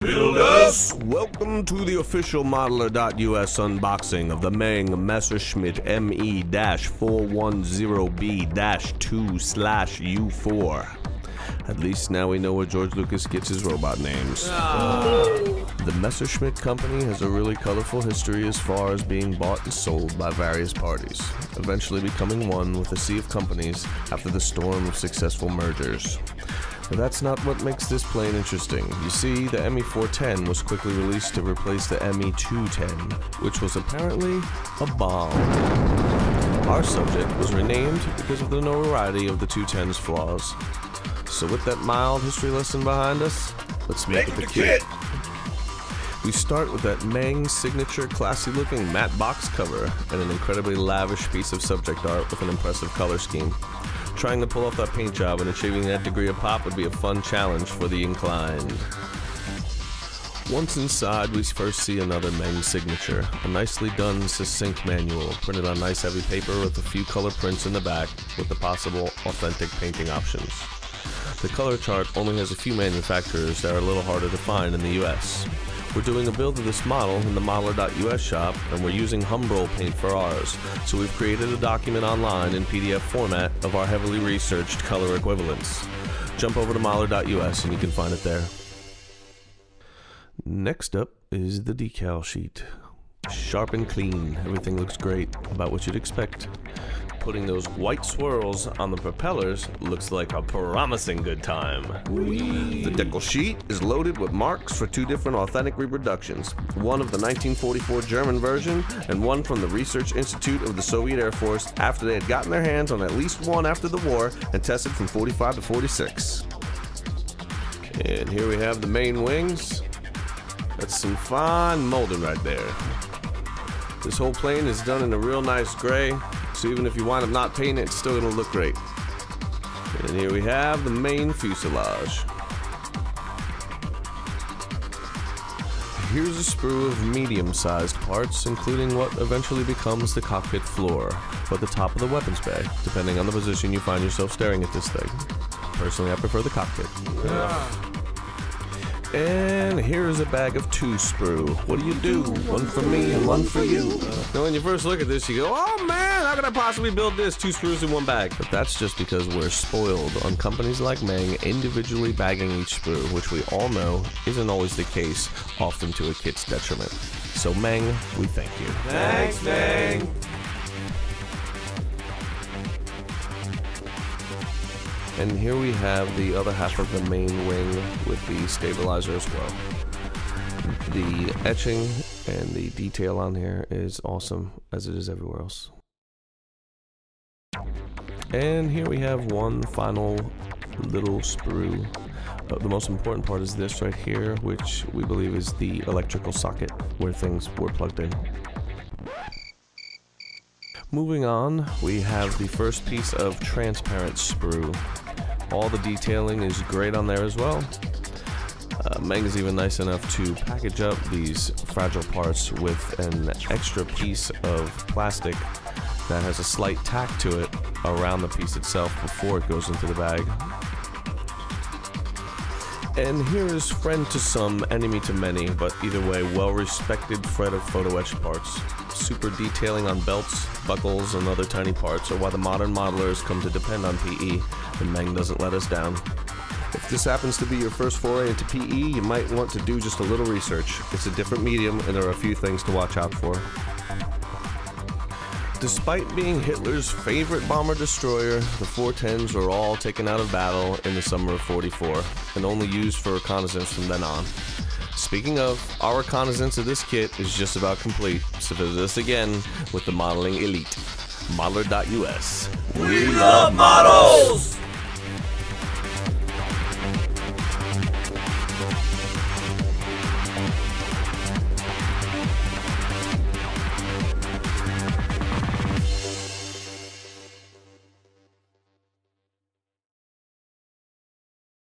Builders! Welcome to the official Modeler.us unboxing of the Meng Messerschmitt Me-410B-2/U4. At least now we know where George Lucas gets his robot names. The Messerschmitt company has a really colorful history as far as being bought and sold by various parties, eventually becoming one with a sea of companies after the storm of successful mergers. But that's not what makes this plane interesting. You see, the Me-410 was quickly released to replace the Me-210, which was apparently a bomb. Our subject was renamed because of the notoriety of the 210's flaws. So with that mild history lesson behind us, let's make it the kit. We start with that Meng signature classy looking matte box cover and an incredibly lavish piece of subject art with an impressive color scheme. Trying to pull off that paint job and achieving that degree of pop would be a fun challenge for the inclined. Once inside, we first see another Meng signature, a nicely done, succinct manual, printed on nice heavy paper with a few color prints in the back with the possible authentic painting options. The color chart only has a few manufacturers that are a little harder to find in the US. We're doing a build of this model in the Modeler.us shop, and we're using Humbrol paint for ours, so we've created a document online in PDF format of our heavily researched color equivalents. Jump over to Modeler.us and you can find it there. Next up is the decal sheet. Sharp and clean, everything looks great, about what you'd expect. Putting those white swirls on the propellers looks like a promising good time. The decal sheet is loaded with marks for two different authentic reproductions, one of the 1944 German version and one from the Research Institute of the Soviet Air Force after they had gotten their hands on at least one after the war and tested from 45 to 46. And here we have the main wings. That's some fine molding right there. This whole plane is done in a real nice gray, so even if you wind up not painting it, it's still going to look great. And here we have the main fuselage. Here's a sprue of medium-sized parts, including what eventually becomes the cockpit floor, or the top of the weapons bay, depending on the position you find yourself staring at this thing. Personally, I prefer the cockpit. And here is a bag of two sprue. What do? One for me and one for you. Now when you first look at this, you go, oh man, how could I possibly build this? Two sprues in one bag. But that's just because we're spoiled on companies like Meng individually bagging each sprue, which we all know isn't always the case, often to a kit's detriment. So Meng, we thank you. Thanks, Meng. And here we have the other half of the main wing with the stabilizer as well. The etching and the detail on here is awesome, as it is everywhere else. And here we have one final little sprue. The most important part is this right here, which we believe is the electrical socket where things were plugged in. Moving on, we have the first piece of transparent sprue. All the detailing is great on there as well. Meng is even nice enough to package up these fragile parts with an extra piece of plastic that has a slight tack to it around the piece itself before it goes into the bag. And here is friend to some, enemy to many, but either way, well-respected Fred of photo etched parts. Super detailing on belts, buckles, and other tiny parts are why the modern modelers come to depend on PE, and Meng doesn't let us down. If this happens to be your first foray into PE, you might want to do just a little research. It's a different medium, and there are a few things to watch out for. Despite being Hitler's favorite bomber-destroyer, the 410s were all taken out of battle in the summer of _44, and only used for reconnaissance from then on. Speaking of, our reconnaissance of this kit is just about complete, so visit us again with the modeling elite. Modeler.us. We love models!